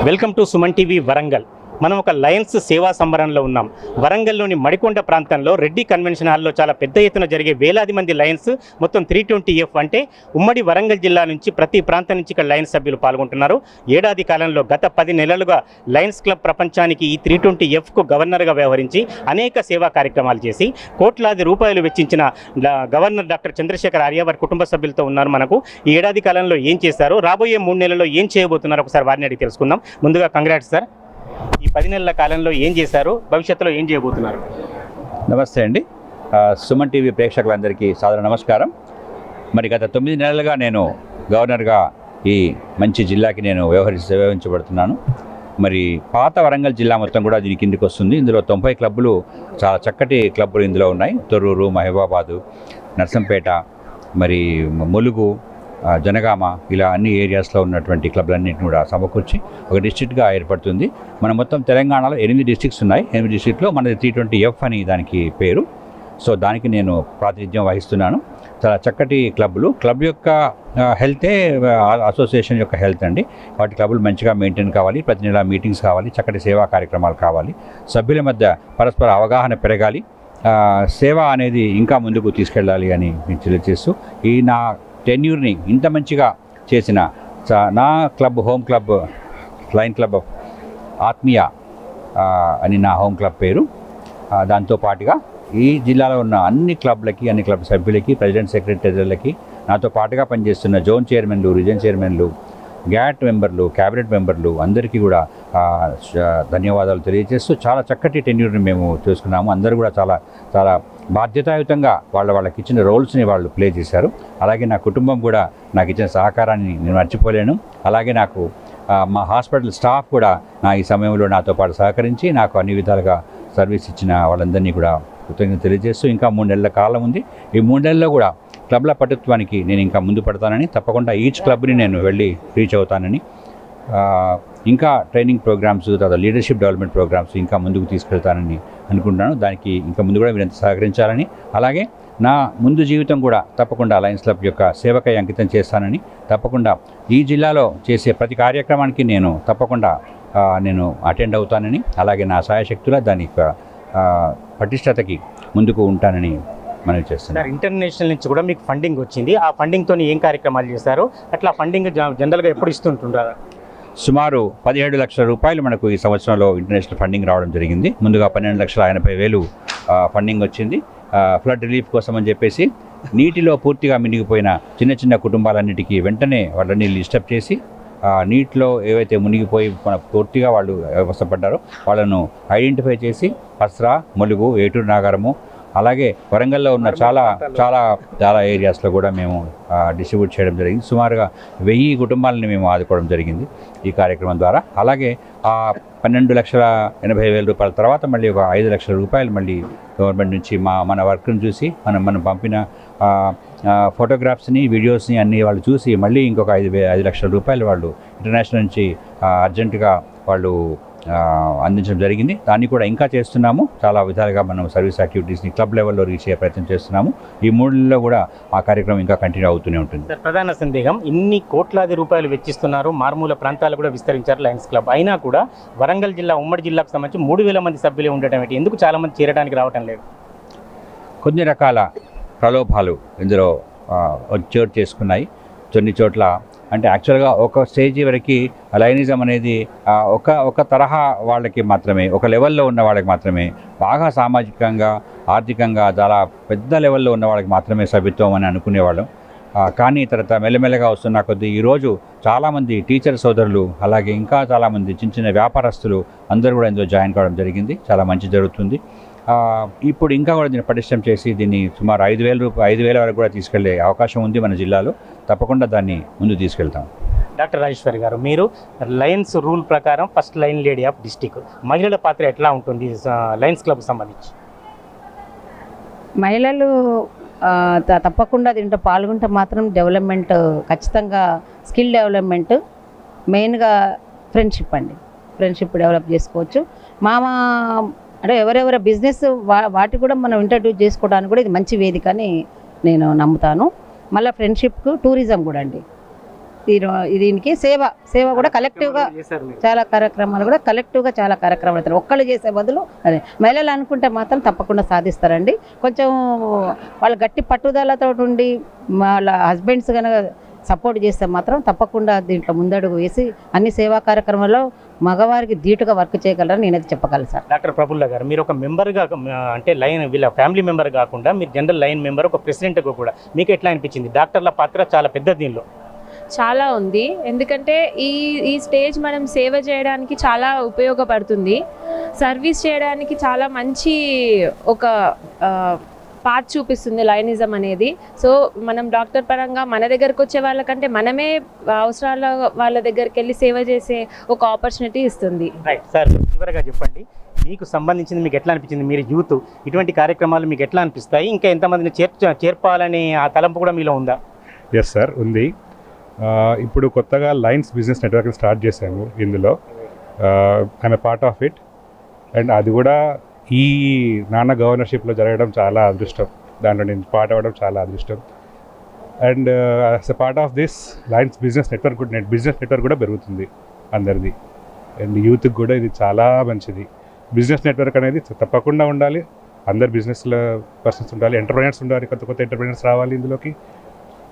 Welcome to Suman TV Warangal. మనం ఒక Lions సేవా సంబరంలో ఉన్నాం. వరంగల్లోని మడికొండ ప్రాంతంలో రెడ్డి కన్వెన్షన్ హాల్లో చాలా పెద్ద ఎత్తున జరిగే వేలాది మంది లయన్స్ మొత్తం 320F అంటే ఉమ్మడి వరంగల్ జిల్లా నుంచి ప్రతి ప్రాంతం నుంచి ఇక్కడ లయన్స్ సభ్యులు పాల్గొంటున్నారు. ఏడాది కాలంలో గత 10 నెలలుగా లయన్స్ క్లబ్ ప్రపంచానికి ఈ 320Fకు గవర్నర్గా వ్యవహరించి అనేక సేవా కార్యక్రమాలు చేసి కోట్లాది రూపాయలు వెచ్చించిన గవర్నర్ డాక్టర్ చంద్రశేఖర్ ఆర్య వారి కుటుంబ సభ్యులతో ఉన్నారు. మనకు ఈ ఏడాది కాలంలో ఏం చేశారో, రాబోయే 3 నెలల్లో ఏం చేయబోతున్నారో ఒకసారి వారిని అడిగి తెలుసుకుందాం. ముందుగా కంగ్రాట్స్ సార్. ఈ 10 నెలల కాలంలో ఏం చేశారు, భవిష్యత్తులో ఏం చేయబోతున్నారు? నమస్తే అండి. సుమన్ టీవీ ప్రేక్షకులందరికీ సాదర నమస్కారం. మరి గత 9 నెలలుగా నేను గవర్నర్గా ఈ మంచి జిల్లాకి నేను వ్యవహరించబడుతున్నాను. మరి పాత వరంగల్ జిల్లా మొత్తం కూడా దీని కిందికి వస్తుంది. ఇందులో 90 క్లబ్బులు, చాలా చక్కటి క్లబ్బులు ఇందులో ఉన్నాయి. తొర్రూరు, మహబూబాబాదు, నర్సంపేట, మరి ములుగు, జనగామ, ఇలా అన్ని ఏరియాస్లో ఉన్నటువంటి క్లబ్లన్నింటిని కూడా సమకూర్చి ఒక డిస్ట్రిక్ట్గా ఏర్పడుతుంది. మన మొత్తం తెలంగాణలో 8 డిస్ట్రిక్ట్స్ ఉన్నాయి. 8 డిస్ట్రిక్ట్లో మనది 320F అని దానికి పేరు. సో దానికి నేను ప్రాతినిధ్యం వహిస్తున్నాను. చాలా చక్కటి క్లబ్లు. క్లబ్ యొక్క హెల్తే అసోసియేషన్ యొక్క హెల్త్ అండి. వాటి క్లబ్లు మంచిగా మెయింటైన్ కావాలి, ప్రతి నెల మీటింగ్స్ కావాలి, చక్కటి సేవా కార్యక్రమాలు కావాలి, సభ్యుల మధ్య పరస్పర అవగాహన పెరగాలి, సేవ అనేది ఇంకా ముందుకు తీసుకెళ్ళాలి అని నేను తెలియజేస్తూ ఈ నా టెన్యూర్ని ఇంత మంచిగా చేసిన నా club, home club, lion club of ఆత్మీయ అని నా హోమ్ క్లబ్ పేరు. దాంతోపాటుగా ఈ జిల్లాలో ఉన్న అన్ని క్లబ్లకి, అన్ని క్లబ్ సభ్యులకి, ప్రెసిడెంట్, సెక్రటరీలకి, నాతో పాటుగా పనిచేస్తున్న జోన్ చైర్మన్లు, రీజన్ చైర్మన్లు, గ్యాట్ మెంబర్లు, క్యాబినెట్ మెంబర్లు అందరికీ కూడా ధన్యవాదాలు తెలియజేస్తూ చాలా చక్కటి టెన్యూర్ని మేము చూసుకున్నాము. అందరూ కూడా చాలా చాలా బాధ్యతాయుతంగా వాళ్ళకి ఇచ్చిన రోల్స్ని వాళ్ళు ప్లే చేశారు. అలాగే నా కుటుంబం కూడా నాకు ఇచ్చిన సహకారాన్ని నేను మర్చిపోలేను. అలాగే నాకు మా హాస్పిటల్ స్టాఫ్ కూడా ఈ సమయంలో నాతో పాటు సహకరించి నాకు అన్ని విధాలుగా సర్వీస్ ఇచ్చిన వాళ్ళందరినీ కూడా కృతజ్ఞతలు తెలియజేస్తూ ఇంకా 3 నెలల కాలం ఉంది. ఈ 3 నెలల్లో కూడా క్లబ్ల పటుత్వానికి నేను ఇంకా ముందు పడతానని, తప్పకుండా ఈచ్ క్లబ్ని నేను వెళ్ళి రీచ్ అవుతానని, ఇంకా ట్రైనింగ్ ప్రోగ్రామ్స్, తర్వాత లీడర్షిప్ డెవలప్మెంట్ ప్రోగ్రామ్స్ ఇంకా ముందుకు తీసుకెళ్తానని అనుకుంటున్నాను. దానికి ఇంకా ముందు కూడా మీరంతా సహకరించాలని, అలాగే నా ముందు జీవితం కూడా తప్పకుండా లయన్స్ క్లబ్ యొక్క సేవకై అంకితం చేస్తానని, తప్పకుండా ఈ జిల్లాలో చేసే ప్రతి కార్యక్రమానికి నేను తప్పకుండా నేను అటెండ్ అవుతానని, అలాగే నా సాయశక్తుల దాని పటిష్టతకి ముందుకు ఉంటానని మనం చేస్తున్నాం. ఇంటర్నేషనల్ నుంచి కూడా మీకు ఫండింగ్ వచ్చింది. ఆ ఫండింగ్తో ఏం కార్యక్రమాలు చేశారు? అట్లా ఫండింగ్ జనరల్గా ఎప్పుడు ఇస్తుంటుంటారా? సుమారు 17 లక్షల రూపాయలు మనకు ఈ సంవత్సరంలో ఇంటర్నేషనల్ ఫండింగ్ రావడం జరిగింది. ముందుగా 12,80,000 ఫండింగ్ వచ్చింది. ఫ్లడ్ రిలీఫ్ కోసం అని చెప్పేసి నీటిలో పూర్తిగా మునిగిపోయిన చిన్న చిన్న కుటుంబాలన్నిటికీ వెంటనే వాళ్ళని లిస్టప్ చేసి నీటిలో ఏవైతే మునిగిపోయి పూర్తిగా వాళ్ళు అవస్థపడ్డారో వాళ్ళను ఐడెంటిఫై చేసి పస్రా, ములుగు, ఏటూరు నాగారము, అలాగే వరంగల్లో ఉన్న చాలా చాలా చాలా ఏరియాస్లో కూడా మేము డిస్ట్రిబ్యూట్ చేయడం జరిగింది. సుమారుగా 1000 కుటుంబాలని మేము ఆదుకోవడం జరిగింది ఈ కార్యక్రమం ద్వారా. అలాగే ఆ 12,80,000 రూపాయల తర్వాత మళ్ళీ ఒక 5 లక్షల రూపాయలు మళ్ళీ గవర్నమెంట్ నుంచి మన వర్క్ను చూసి మనం పంపిన ఫోటోగ్రాఫ్స్ని, వీడియోస్ని అన్నీ వాళ్ళు చూసి మళ్ళీ ఇంకొక 5 లక్షల రూపాయలు వాళ్ళు ఇంటర్నేషనల్ నుంచి అర్జెంటుగా వాళ్ళు అందించడం జరిగింది. దాన్ని కూడా ఇంకా చేస్తున్నాము. చాలా విధాలుగా మనం సర్వీస్ యాక్టివిటీస్ని క్లబ్ లెవెల్లో రీచ్ అయ్యే ప్రయత్నం చేస్తున్నాము. ఈ 3 నెలల్లో కూడా ఆ కార్యక్రమం ఇంకా కంటిన్యూ అవుతూనే ఉంటుంది. ప్రధాన సందేహం, ఇన్ని కోట్లాది రూపాయలు వెచ్చిస్తున్నారు, మారుమూల ప్రాంతాలు కూడా విస్తరించారు లయన్స్ క్లబ్, అయినా కూడా వరంగల్ జిల్లా, ఉమ్మడి జిల్లాకు సంబంధించి 3,000 మంది సభ్యులే ఉండటం ఏంటి? ఎందుకు చాలామంది చేరడానికి రావటం లేదు? కొన్ని రకాల ప్రలోభాలు ఇందులో చోటు చేసుకున్నాయి. కొన్ని చోట్ల అంటే యాక్చువల్గా ఒక స్టేజ్ వరకు లయనిజం అనేది ఒక తరహా వాళ్ళకి మాత్రమే, ఒక లెవెల్లో ఉన్న వాళ్ళకి మాత్రమే, బాగా సామాజికంగా, ఆర్థికంగా చాలా పెద్ద లెవెల్లో ఉన్న వాళ్ళకి మాత్రమే సభ్యత్వం అని అనుకునేవాళ్ళం. కానీ తర్వాత మెల్లమెల్లగా వస్తున్న కొద్దీ ఈరోజు చాలామంది టీచర్ సోదరులు, అలాగే ఇంకా చాలామంది చిన్న చిన్న వ్యాపారస్తులు అందరూ కూడా ఇందులో జాయిన్ కావడం జరిగింది. చాలా మంచి జరుగుతుంది. ఇప్పుడు ఇంకా కూడా దీన్ని పటిష్టం చేసి దీన్ని సుమారు 5,000 వరకు కూడా తీసుకెళ్లే అవకాశం ఉంది మన జిల్లాలో. తప్పకుండా దాన్ని ముందు తీసుకెళ్తాం. డాక్టర్ రాజేశ్వరి గారు, మీరు లయన్స్ రూల్ ప్రకారం first line lady of district, మహిళల పాత్ర ఎట్లా ఉంటుంది లయన్స్ క్లబ్ సంబంధించి? మహిళలు తప్పకుండా దీంట్లో పాల్గొంటే మాత్రం డెవలప్మెంట్ ఖచ్చితంగా, స్కిల్ డెవలప్మెంట్, మెయిన్గా ఫ్రెండ్షిప్ అండి. ఫ్రెండ్షిప్ డెవలప్ చేసుకోవచ్చు. అంటే ఎవరెవరి బిజినెస్ వాటి కూడా మనం ఇంట్రడ్యూస్ చేసుకోవడానికి కూడా ఇది మంచి వేదిక అని నేను నమ్ముతాను. మళ్ళీ ఫ్రెండ్షిప్కు టూరిజం కూడా అండి. దీనికి సేవ కూడా కలెక్టివ్గా చాలా కార్యక్రమాలు కూడా కలెక్టివ్గా చాలా కార్యక్రమాలు అవుతారు. ఒక్కళ్ళు చేసే బదులు అదే మహిళలు అనుకుంటే మాత్రం తప్పకుండా సాధిస్తారండి. కొంచెం వాళ్ళు గట్టి పట్టుదలతో ఉండి వాళ్ళ హస్బెండ్స్ కనుక సపోర్ట్ చేస్తే మాత్రం తప్పకుండా దీంట్లో ముందడుగు వేసి అన్ని సేవా కార్యక్రమాల్లో మగవారికి ధీటుగా వర్క్ చేయగలరని నేనైతే చెప్పగలను సార్. డాక్టర్ ప్రఫుల్ల గారు, మీరు ఒక మెంబర్గా అంటే లైన్ వీళ్ళ ఫ్యామిలీ మెంబర్ కాకుండా మీరు జనరల్ లైన్ మెంబర్, ఒక ప్రెసిడెంట్గా కూడా మీకు ఎట్లా అనిపించింది? డాక్టర్ల పాత్ర చాలా పెద్ద దీనిలో చాలా ఉంది. ఎందుకంటే ఈ స్టేజ్ మనం సేవ చేయడానికి చాలా ఉపయోగపడుతుంది. సర్వీస్ చేయడానికి చాలా మంచి ఒక పార్ట్ చూపిస్తుంది లైనిజం అనేది. సో మనం డాక్టర్ పరంగా మన దగ్గరకు వచ్చే వాళ్ళకంటే మనమే అవసరాల వాళ్ళ దగ్గరికి వెళ్ళి సేవ చేసే ఒక ఆపర్చునిటీ ఇస్తుంది. రైట్ సార్, చివరగా చెప్పండి, మీకు సంబంధించింది మీకు ఎట్లా అనిపించింది? మీరు యూత్, ఇటువంటి కార్యక్రమాలు మీకు ఎట్లా అనిపిస్తాయి? ఇంకా ఎంతమందిని చేర్పాలనే ఆ తలంపు కూడా మీలో ఉందా? ఎస్ సార్, ఉంది. ఇప్పుడు కొత్తగా లైన్స్ బిజినెస్ నెట్వర్క్ స్టార్ట్ చేశాము. ఇందులో I'm a part of it. And అది కూడా ఈ నాన్న గవర్నర్షిప్లో జరగడం చాలా అదృష్టం. దాంట్లో నేను పార్ట్ అవ్వడం చాలా అదృష్టం. And as a part of this lines business network కూడా పెరుగుతుంది అందరిది. అండ్ యూత్కి కూడా ఇది చాలా మంచిది. బిజినెస్ నెట్వర్క్ అనేది తప్పకుండా ఉండాలి. అందరు బిజినెస్లో పర్సన్స్ ఉండాలి, ఎంటర్ప్రైనర్స్ ఉండాలి, కొత్త ఎంటర్ప్రైనర్స్ రావాలి ఇందులోకి.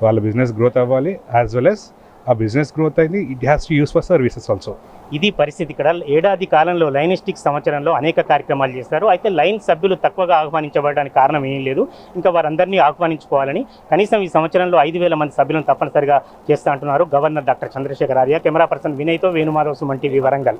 వాళ్ళ బిజినెస్ గ్రోత్ అవ్వాలి. యాజ్ వెల్ యాజ్ ఆ బిజినెస్ గ్రోత్ అయింది, it has to use for services also. ఇది పరిస్థితి. ఇక్కడ ఏడాది కాలంలో లైనిస్టిక్ సంవత్సరంలో అనేక కార్యక్రమాలు చేస్తారు. అయితే లైన్ సభ్యులు తక్కువగా ఆహ్వానించబడడానికి కారణం ఏం లేదు. ఇంకా వారందరినీ ఆహ్వానించుకోవాలని కనీసం ఈ సంవత్సరంలో 5,000 మంది సభ్యులను తప్పనిసరిగా చేస్తా అంటున్నారు governor doctor Chandrashekhar Arya. Camera person వినయ్తో వేణుమాధవ్, సుమన్ టీవీ, వరంగల్.